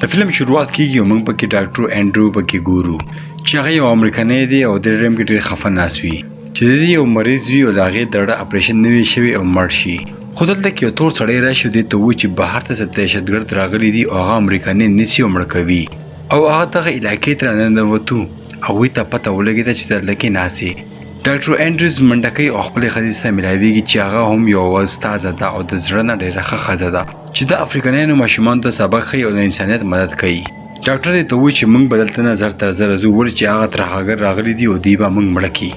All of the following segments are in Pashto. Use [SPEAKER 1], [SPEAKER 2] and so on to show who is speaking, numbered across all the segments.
[SPEAKER 1] د فلم شروعات کیږي او موږ پکې ډاکټر انډرو پکې ګورو چې هغه یو امریکایي دی او د ډریم کې ډېر خفه ناسوي چې د یو مریض وي او هغه دړه اپریشن نوي شوی او مړ شي. خو دلته کې یو تور سړی راشي دی ته و چې بهر ته دهشتګرد راغلي دي او هغه امریکایي نیسي او مړ کوي او هغه دغه علاقې ته راننوتو هغوی ته پته ولګېده چې دلته کې ناسي. ډاکټر انډریوز منډه کوي او خپلې ښځې سره ملاویږي چې هغه هم یو استاذه ده او د زړه نه ډېره ښه ښځه ده چې د افریقایانو ماشومانو ته سبق ښیي او د انسانیت مدد کوي. ډاکټر دې ته وایي چې موږ به دلته نه زر تر زره ځو ولې چې هغه ترهګر راغلي دي او دوی به موږ مړه کړي.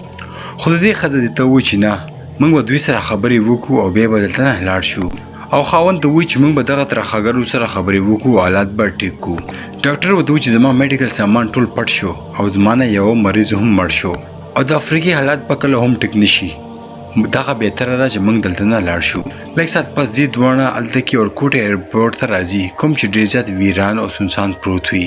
[SPEAKER 1] خو د دې ښځه دې ته وایي چې نه موږ به دوی سره خبرې وکړو او بیا به دلته نه لاړ شو او خاوند ته وایي چې موږ به دغه ترهګرو سره خبرې وکړو او حالات به ټیک کړو. ډاکټر ورته وایي چې زما میډیکل سامان ټول پټ شو او زما نه یو مریض هم مړ شو او د افریقي حالات به کله هم ټیک نشي. دغه بهتره ده چې موږ دلته نه لاړ شو. لږ ساعت پس دې دواړه هلته کې اورکوټ ایرپورټ ته راځي کوم چې ډېر زیات ویران او سنسان پروت وي.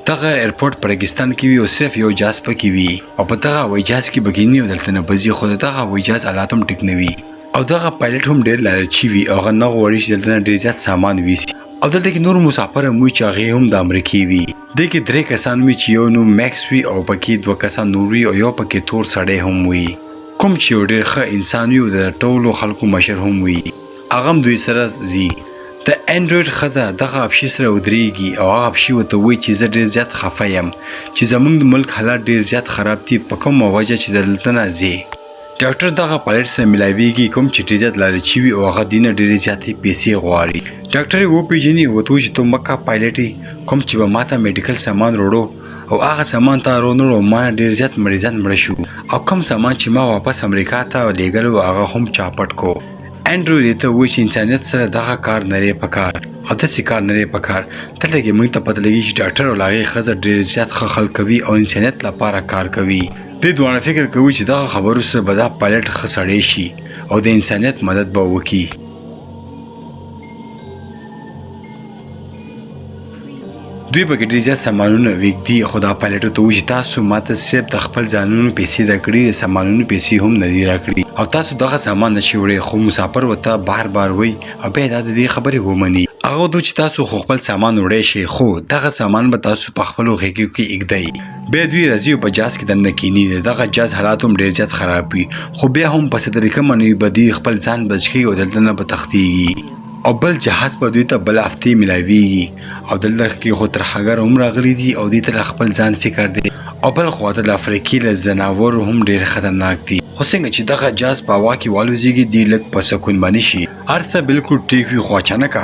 [SPEAKER 1] دغه ایرپورټ په ریګستان کې وي او صرف یو جهاز پکې وي او په دغه هوایي جهاز کې به کیني او دلته نه بځي خو د دغه هوایي جهاز حالات هم ټیک نه وي او دغه پایلټ هم ډېر لالچي وي او هغه نه غواړي چې دلته نه ډېر زیات سامان ویسي او دلته کې نور مسافر هم وي چې هغې هم د امریکې وي. دې کې 3 کسان وي چې یو نوم میکس وي او پکې 2 کسان نور وي او یو پکې تور سړی هم وي کوم چې یو ډېر ښه انسان وي او د ټولو خلکو مشر هم وي. هغه هم دوی سره ځي. د انډرویډ ښځه دغه افشي سره ودرېږي او هغه افشي ورته وایي چې زه ډېر زیات خفه یم چې زموږ د ملک حالات ډېر زیات خراب دي په کومه وجه چې دلته نه ځې. ډاکټر دغه پایلټ سره ملاویږي کوم چې ډېر زیات لالچي وي او هغه دې نه ډېرې زیاتې پیسې غواړي. ډاکټر یې وپېژني ورته وایي چې ته مکه پایلټ یې کوم چې به ما ته میډیکل سامان وروړو او هغه سامان ته رانوړو او ما ډېر زیات مریضان مړه شو او کوم سامان چې ما واپس امریکا ته لېږلو هغه هم چاپټ کو. انډرو دې ته وایي چې انسانیت سره دغه کار نری پکار او داسې کار نری پکار. دلته کې موږ ته پته لګي چې ډاکټر او هغې ښځه ډېر زیات ښه خلک کوي او انسانیت لپاره کار کوي. دوی دواړه فکر کوي چې دغه خبرو سره به دا پایلټ ښه سړی شي او د انسانیت مدد به وکړي. دوی پکې ډېر زیات سامانونه ویږدي خو دا پایلټ ورته وایي چې تاسو ماته صرف د خپل ځانونو پیسې راکړي د سامانونو پیسې هم نه دي راکړي او تاسو دغه سامان نشئ وړی. خو مسافر ورته بار بار وایي او بیا دا د دې خبرې ومني. هغه ورته وایي چې تاسو خو خپل سامان وړی شئ خو دغه سامان به تاسو په خپلو غېږو کې ایږدئ. بیا دوی راځي او په جهاز کې دننه کیني. د دغه جهاز حالات هم ډېر زیات خراب وي خو بیا هم په څه طریقه باندې به دوی خپل ځان بچ کوي او دلته نه به تښتېږي او بل جهاز په دوی ته بل هفتې ملاویږي او دلته کې خو ترهګر هم راغلي دي او دوی ته خپل ځان فکر دی او بل خواته د افریقې له ځناورو هم ډېر خطرناک دي. خو څنګه چې دغه جهاز په هوا کې والوزېږي دوی لږ په سکون باندې شي هر څه بالکل ټیک وي خو اچانکه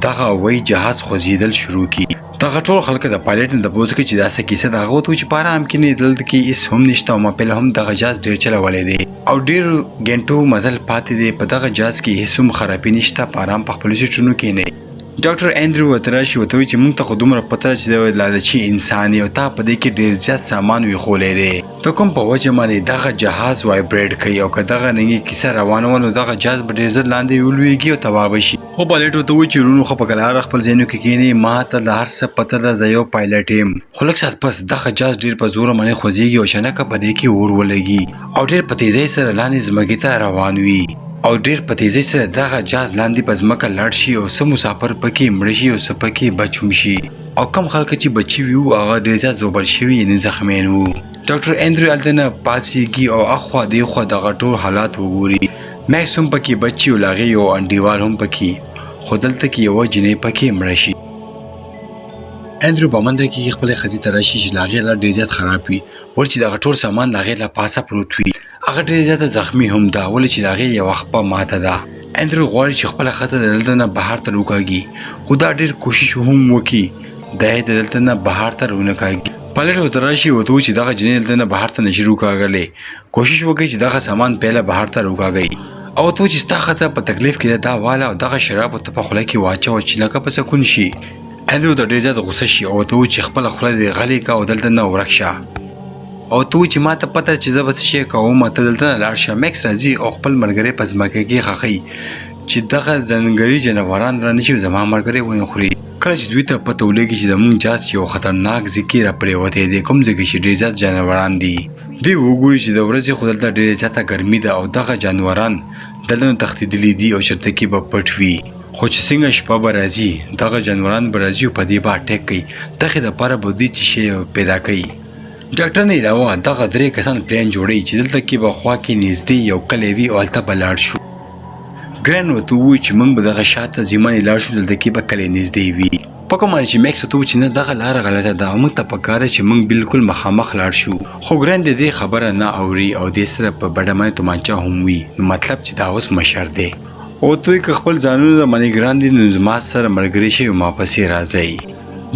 [SPEAKER 1] دغه هوایي جهاز خوځېدل شروع کړي. دغه ټول خلک د پایلټ نه تپوس کوي چې دا څه کیسه ده. هغه ورته وایي چې په ارام کښېنئ دلته کې هېڅ هم نشته او ما پهله هم دغه جهاز ډېر چلولی دی او ډېرو ګنټو مزل پاتې دی په دغه جهاز کې هېڅ هم خرابي نشته په ارام په خپلو سیټونو کښېنئ. ډاکټر انډرو ورته راشي ورته وایي چې موږ ته خو دومره پته ده چې د لالچي انسان یې او تا په دې کې ډېر زیات سامان ویښولی دی ته کوم په وجه باندې دغه جهاز وایبریټ کوي او که دغه رنګې کیسه روانه وه نو دغه جهاز به ډېر زر لاندې ولویږي او تباه به شي. خو پایلټ ورته وایي چې وروڼو خو په کراره خپل ځایونو کې کښېنئ ما ته د هر څه پته ده زه یو پایلټ یم. خو لږ ساعت پس دغه جهاز ډېر په زوره باندې خوځېږي او اچانکه په دې کې اور ولګي او ډېر په تیزۍ سره لاندې ځمکې ته روان وي او ډېر په تیزۍ سره دغه جهاز لاندې په ځمکه لاړ شي او څه مسافر پکې مړه شي او څه پکې بچ هم شي او کم خلک چې بچي وي هغه ډېر زیات ځوبل شوي یعنې زخمیان وو. ډاکټر انډرو هلته نه پاڅېږي او اخوا دېخوا دغه ټول حالات وګوري. میکس هم پکې بچي او له هغې یو انډیوال هم پکې خو دلته کې یوه جنۍ پکې مړه شي. انډرو په منډه کې خپلې ښځې ته راشي چې له هغې حالات ډېر زیات خراب وي ولې چې دغه ټول سامان د هغې له پاسه پروت وي. هغه ډېره زیاته زخمي هم ده ولې چې د هغې یوه خپه ماته ده. انډرو غواړي چې خپله ښځه د دلته نه بهر ته راوکاږي خو دا ډېر کوشش هم وکړي دا یې د دلته نه بهر ته راونه کاږي. پایلټ ورته راشي ورته وایي چې دغه جنۍ دلته نه بهر ته نشي راوکاږلی کوشش وکړئ چې دغه سامان پهله بهر ته راوکاږئ او ورته وایي چې ستا ښځه په تکلیف کې ده دا واله او دغه شراب ورته په خوله کې واچوه چې لکه په سکون شي. انډرو ته ډېر زیات غوسه شي او ورته وایي چې خپله خوله دې غلې کړه او دلته نه ورک شه او ته وایي چې ما ته پته چې زه به څه شی کوم ته دلته نه لاړ شه. میکس راځي او خپل ملګری په ځمکه کې ښخوي چې دغه ځانګړي جناوران را نه شي زما ملګری ونه خوري. کله چې دوی ته پته ولګي چې زموږ جهاز یو خطرناک ځای کې راپرېوتی دی کوم ځای کې چې ډېر زیات جانوران دي دوی وګوري چې د ورځې خو دلته ډېره زیاته ګرمي ده او دغه جانوران دلته نه تښتېدلي دي او چېرته کې به پټ وي خو چې څنګه شپه به راځي دغه جانوران به راځي او په دې به اټیک کوي دغې دپاره به دوی څه شی پیدا کوي. ډاکټر نه علاوه دغه 3 کسان پلان جوړوي چې دلته کې به خوا کې نږدې یو کلی وي او هلته به لاړ شو. ګران ورته ووایي چې موږ به دغه شاته زیمانې لاړ شو دلته کې به کلی نږدې وي. په کومه چې میکس ورته ووایي چې نه دغه لاره غلطه ده او موږ ته پکار چې موږ بالکل مخامخ لاړ شو. خو ګران د دې خبره نه اوري او دې سره په بډه تومانچه هم وي نو مطلب چې دا اوس مشر دی او دوی که خپل ځانونه د منی ګران دي نو زما سره ملګري شي او ما پسې راځئ.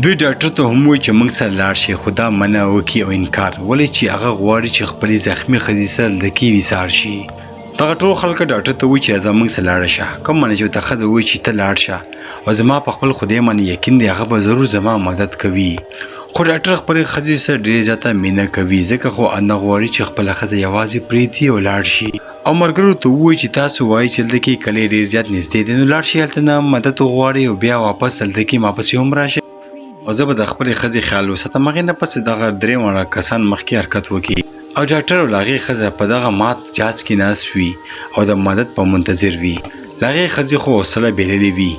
[SPEAKER 1] دوی ډاکټر ته هم وایي چې موږ سره لاړ شي خو دا منع وکړي او انکار ولې چې هغه غواړي چې خپلې زخمي ښځې سره دلته کې ویسار شي. دغه ټول خلک ډاکټر ته وایي چې راځه موږ سره لاړه شه. کوم منه چې ورته ښځه وایي چې ته لاړ شه او زما په خپل خدای باندې یقین دی هغه به ضرور زما مدد کوي. خو ډاکټر خپلې ښځې سره ډېره زیاته مینه کوي ځکه خو نه غواړي چې خپله ښځه یوازې پرېږدي او لاړ شي. او ملګرو ته ووایي چې تاسو وایي چې دلته کې کلی ډېر زیات نږدې دی نو لاړ شئ هلته نه مدد وغواړئ او بیا واپس دلته کې ما پسې هم راشئ او زه به د خپلې ښځې خیال وساتم. هغې نه پسې دغه 3 واړه کسان مخکې حرکت وکړي او ډاکټر او د هغې ښځه په دغه مات جهاز کې ناست وي او د مدد په منتظر وي. د هغې ښځې خو حوصله بېللې وي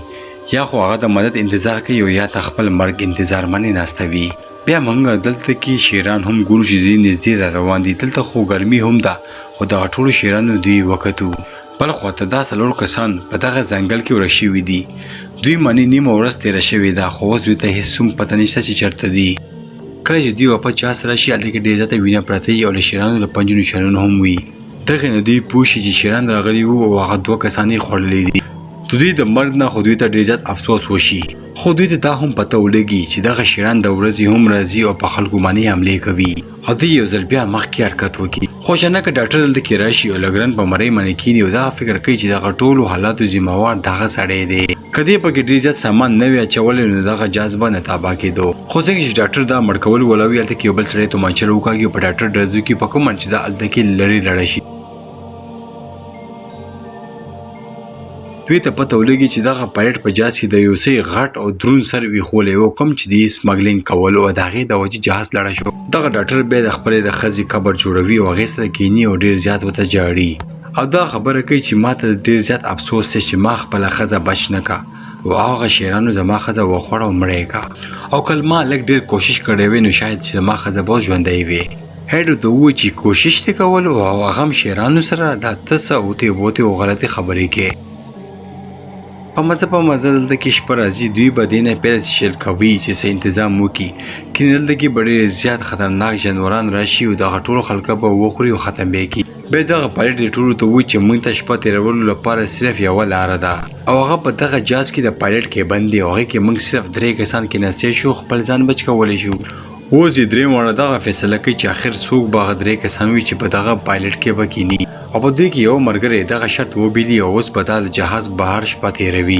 [SPEAKER 1] یا خو هغه د مدد انتظار کوي او یا ته خپل مرګ انتظار باندې ناسته وي. بیا موږ دلته کې شیران هم ګورو چې دوی نږدې را روان دي. دلته خو ګرمي هم ده خو دغه ټولو شیرانو دوی وکتو. بل خواته دا 4 کسان په دغه ځنګل کې ورک شوي دي. دوی باندې نیمه ورځ تېره شوې ده خو اوس دوی ته هېڅ هم پته نشته چې چېرته دي. کله چې دوی واپس جهاز ته راشي هلته کې ډېر زیاته وینه پرته وي او له شیرانو له پنجو نشانونه هم وي. دغې نه دوی پوه شي چې شیران راغلي وو او هغه 2 کسان یې خوړلي دي. د دوی د مرګ نه خو دوی ته ډېر زیات افسوس وشي خو دوی ته دا هم پته ولګي چې دغه شیران د ورځې هم راځي او په خلکو باندې حملې کوي او دوی یو ځل بیا مخکې حرکت وکړي. خو اچانک ډاکټر دلته کې راشي او لګرن په مرۍ باندې کښېني او دا فکر کوي چې دغه ټولو حالاتو ذمهوار دغه سړی دی. که دې پکې ډېر زیات سامان نه وي اچولی نو دغه جهاز به نه تباه کېدو. خو څنګه چې ډاکټر دا مړ کول ولوي هلته کې یو بل سړی تومانچه راوکاږي او په ډاکټر ډزو کې په کوم چې دا هلته کې لرې لاړه شي. دوی ته پته ولګي چې دغه پایلټ په جهاز کې د یو څه غټ او دروند سر ویښولی و کوم چې د سمګلینګ کولو او د هغې د وجې جهاز لاړه شو. دغه ډاکټر بیا د خپلې د ښځې قبر جوړوي او هغې سره کښېني او ډېر زیات ورته ژاړي او دا خبره کوي چې ما ته ډېر زیات افسوس دی چې ما خپله ښځه بچ نه کا او هغه شیرانو زما ښځه وخوړه او مړه یې کا او که ما لږ ډېر کوشش کړی وی نو شاید چې زما ښځه به اوس ژوندی وي. هیډ ورته ووایي چې کوشش دې کول او هغه هم شیرانو سره دا ته څه اوتې بوتې او غلطې خبرې کې. په مزه دلته کې شپه راځي. دوی به دې نه پیله چیشل کوي چې څه انتظام وکړي کینې دلته کې به ډېر زیات خطرناک جانوران راشي او دغه ټولو خلکه به وخوري او ختم به یې کړي. بیا دغه پایلټ دې ټولو ته وایي چې موږ ته شپه تېرولو لپاره صرف یوه لاره ده او هغه په دغه جهاز کې د پایلټ کیبن دی او هغې کې موږ صرف 3 کسان کېناستی شو خپل ځان بچ کولی شو. اوس یې 3 واړه دغه فیصله کوي چې آخر څوک به هغه 3 کسان وي چې په دغه پایلټ کې به کښېني او په دوی کې یو ملګری دغه شرط وبیلي او اوس به دا د جهاز بهر شپه تېروي.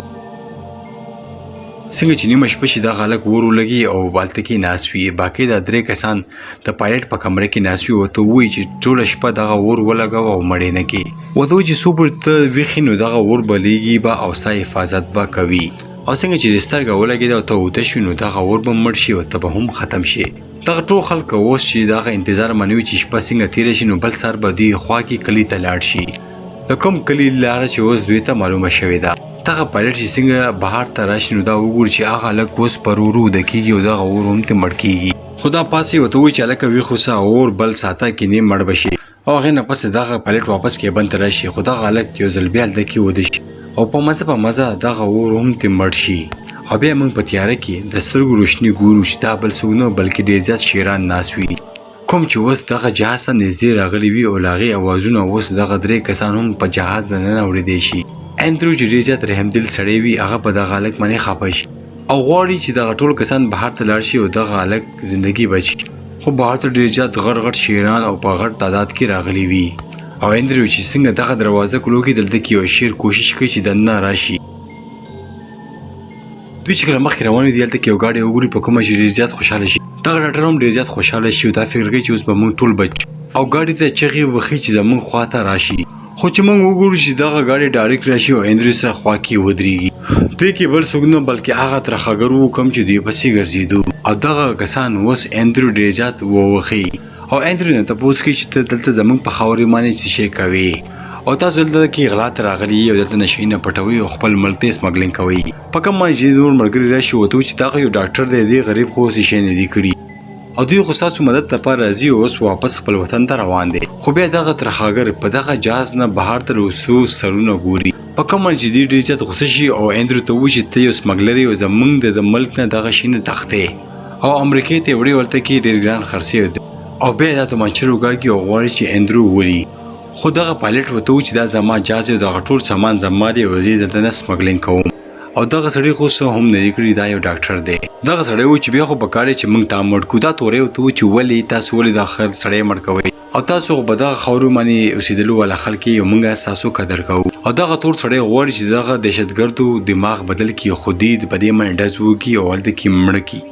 [SPEAKER 1] څنګه چې نیمه شپه شي دغه هلک اور ولګي او هلته کې ناست وي. باقي دا 3 کسان د پایلټ په کمره کې ناست وي او ورته ووایي چې ټوله شپه دغه اور ولګوه او مړ یې نه کړي. ورته وایي چې څو پورې ته ویښ نو دغه اور بلیږي به او ستا حفاظت به کوي او څنګه چې دې سترګه ولګېده او ته اوده شوي نو دغه اور به مړ شي او ته به هم ختم شي. دغه ټول خلک اوس چې دغه انتظار منوي چې شپه څنګه تېره شي نو بل سهار به دوی خوا کې کلي ته لاړ شي. د کوم کلي لاره چې اوس دوی ته معلومه شوې ده. دغه پایلټ چې څنګه بهر ته راشي نو دا وګوري چې هغه هلک اوس پر ورو اوده کېږي او دغه اور هم ترې مړ کېږي. خو دا پاسې ورته وایي چې هلکه ویښ اوسه اور بل ساته کینې مړ به شي او هغې نه پسې دغه پایلټ واپس کیبن ته راشي خو دغه هلک یو ځل بیا هلته کې اوده شي او په مزه دغه اور هم ترې مړ شي. او بیا موږ په تیاره کې د سترګو روشني ګورو چې دا بل څوک نه بلکې ډېر زیات شیران ناست وي کوم چې اوس دغه جهاز ته نږدې راغلي وي او له هغې اوازونه اوس دغه 3 کسان هم په جهاز دننه اورېدی شي. اندرو چې ډېر زیات رحمدل سړی وي هغه په دغه هلک باندې خفه شي او غواړي چې دغه ټول کسان بهر ته لاړ شي او دغه هلک زندګي بچ کړي. خو بهر ته ډېر زیات غټ شیران او په غټ تعداد کې راغلي وي او اندرو چې څنګه دغه دروازه کلو کې دلته کې یو شیر کوشش کوي چې دننه راشي. دوی چې کله مخکې روان وي دلته کې یو ګاډی وګوري په کومه چې ډېر زیات خوشحاله شي. دغه ډاکټر هم ډېر زیات خوشحاله شي او دا فکر کوي چې اوس به موږ ټول بچ او ګاډي ته چغې وخي چې زموږ خوا ته راشي. خو چې موږ وګورو چې دغه ګاډی ډایرکټ راشي او اندرو سره خوا کې ودرېږي. دوی کې بل څوک نه بلکې هغه ترخګر و کوم چې دوی پسې ګرځېدو او دغه کسان اوس اندرو ډېر زیات ووخي او اندرو نه تپوس کوي چې ته دلته زموږ په خاورې باندې څه شی کوې او تاسو دلته کې غلا ته راغلي او دلته نشي نه پټوي او خپل ملک ته سمګلینګ کوي په کوم باندې نور مرګري راشي او ته چې دا یو ډاکټر دی غریب خو شي نه دی کړی او دوی خو تاسو مدد لپاره راځي او اوس واپس خپل وطن ته روان دي خو بیا دغه ترخاګر په دغه جاز نه بهر تر اوسو سرونه ګوري په کوم باندې دې ډیر چت غوسه شي او اندرو ته وشي ته یو سمګلري او زمونږ د ملک نه دغه شینه تخته او امریکای ته وړي ورته کې ډیر ګران خرڅي او بیا د تومانچر وګاګي او غواړي چې اندرو ولي خو دغه پایلټ وته چې دا زما جاز او دغه ټول سامان زماري وزید دلته نه سمګلینګ کوم او دغه سړی خو سه هم نه کړی دا یو ډاکټر دی دغه سړی و چې بیا خو بکاري چې موږ ته مړ کو دا تورې وته چې ولی تاسو ولې د اخر سړی مړ کوي او تاسو په دغه خورو باندې اوسېدلو ول خلک یو موږ تاسو قدر کوو او دغه تور سړی غوړي چې دغه دهشتګردو دماغ بدل کی خودي په دې باندې دزو کی او ولته کی مړ کی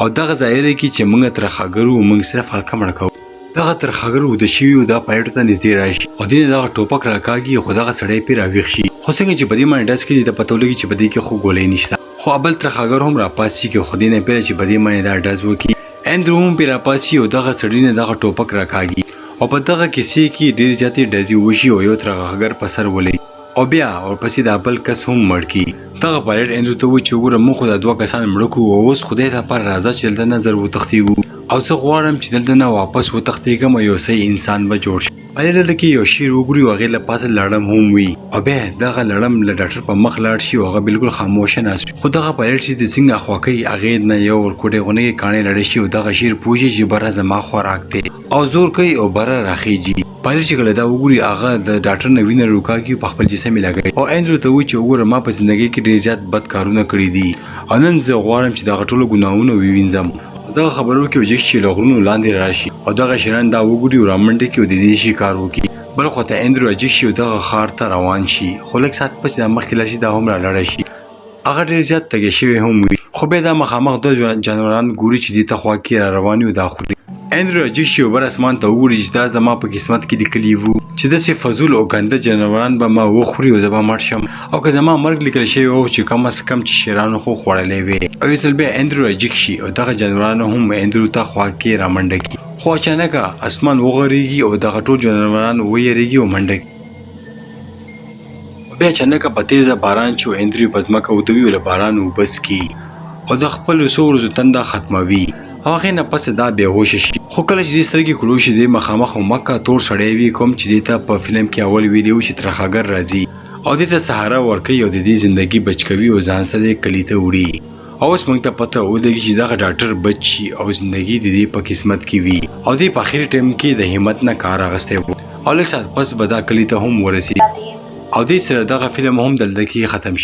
[SPEAKER 1] او دغه ظاهر کی چې موږ تر خاګرو موږ صرف حلقه مړ کوو دغه تر خاګرو د شیو دا پایټ ته نږدې راشي او دین دغه ټوپک راکاږي خو دغه سړی پیر اویخ شي خو څنګه چې بدی باندې داس کې د پتولوګي چې بدی کې خو ګولې نشته خو ابل تر خاګر هم را پاسي کې خو دینه پیر چې بدی باندې دا داس وکي اندرو هم پیر پاسي او دغه سړی نه دغه ټوپک راکاږي او په دغه کیسې کې ډیر ځاتي ډزي وشي او یو تر خاګر په سر ولې او بیا او پسې د ابل کس هم مړ کی دغه پایلټ اندرو ته و چې وګوره مخ د دوه کسان مړ کو او اوس خدای ته پر راځه چې د نظر وتختیږي او زه غواړم چې دلته نه واپس وتښتېږم او یو صحیح انسان به جوړ شي دلته کې یو شی وګوري او هغې له پاسه لړم هم وي او بیا دغه لړم له ډاکټر په مخ لاړ شي او هغه بالکل خاموشه ناست خو دغه پایلټ چې د څنګه اخوا کوي هغې نه یو ورکوټې غونې کاڼې لړی شي او دغه شیر پوه شي چې بره زما خوراک دی او زور کوي او بره راخیږي پایلټ چې کله دا وګوري هغه د ډاکټر نه وینه روکاږي په خپل جسم یې لګوي او اندرو ته وایي چې وګوره ما په زندګۍ کې ډېر زیات بد کارونه کړي دي او نن زه غواړم چې دغه ټولو ګناهونه ووینځم دغه خبرو کې وجه چې لغرونو لاندې راشي او دغه شیران دا وګوري او رامنډي کې د دې شي کار وکړي بل خو ته اندرو اجي شي او دغه خار ته روان شي خو لږ سات پس د مخکې لاشي دا هم را لړ شي هغه ډېر زیات تګ شوی هم وي خو به دا مخامخ د جانوران ګوري چې د تخوا کې را رواني او دا خوري اندرو اجي شي او بر اسمان ته وګوري چې دا زما په قسمت کې لیکلي وو چې د سي فزول او ګنده جانوران به ما وخوري او زما مړ شم او که زما مرګ لیکل شوی او چې کم از کم چې شیرانو خو خوړلې وي او یې بیا اندرو اجي شي او دغه جانوران هم اندرو ته خوا کې را منډه کی خو اچانک اسمان وغوریږي او دغه ټول جانوران ویریږي او منډه بیا اچانک په تیزه باران چې اندرو په ځمکه ودوي ول باران وبس کی او د خپل سورز تنده ختموي هغه نه پس دا بهوش شي خو کله چې سترګې کړو شي د مخامخ مکه تور سړی وي کوم چې ته په فلم کې اول ویډیو چې ترخاګر راځي او د ته سهارا ورکي او د دې ژوندۍ بچکوي او ځان سره کلیته وړي او اوس موږ ته پته ولګي چې دا ډاکټر بچي او ژوندۍ د دې په قسمت کې وي او د په اخر ټیم کې د همت نه کار اغسته وو او لکه پس بدا کلیته هم ورسي او دې سره دغه فلم هم دلته کې ختم شي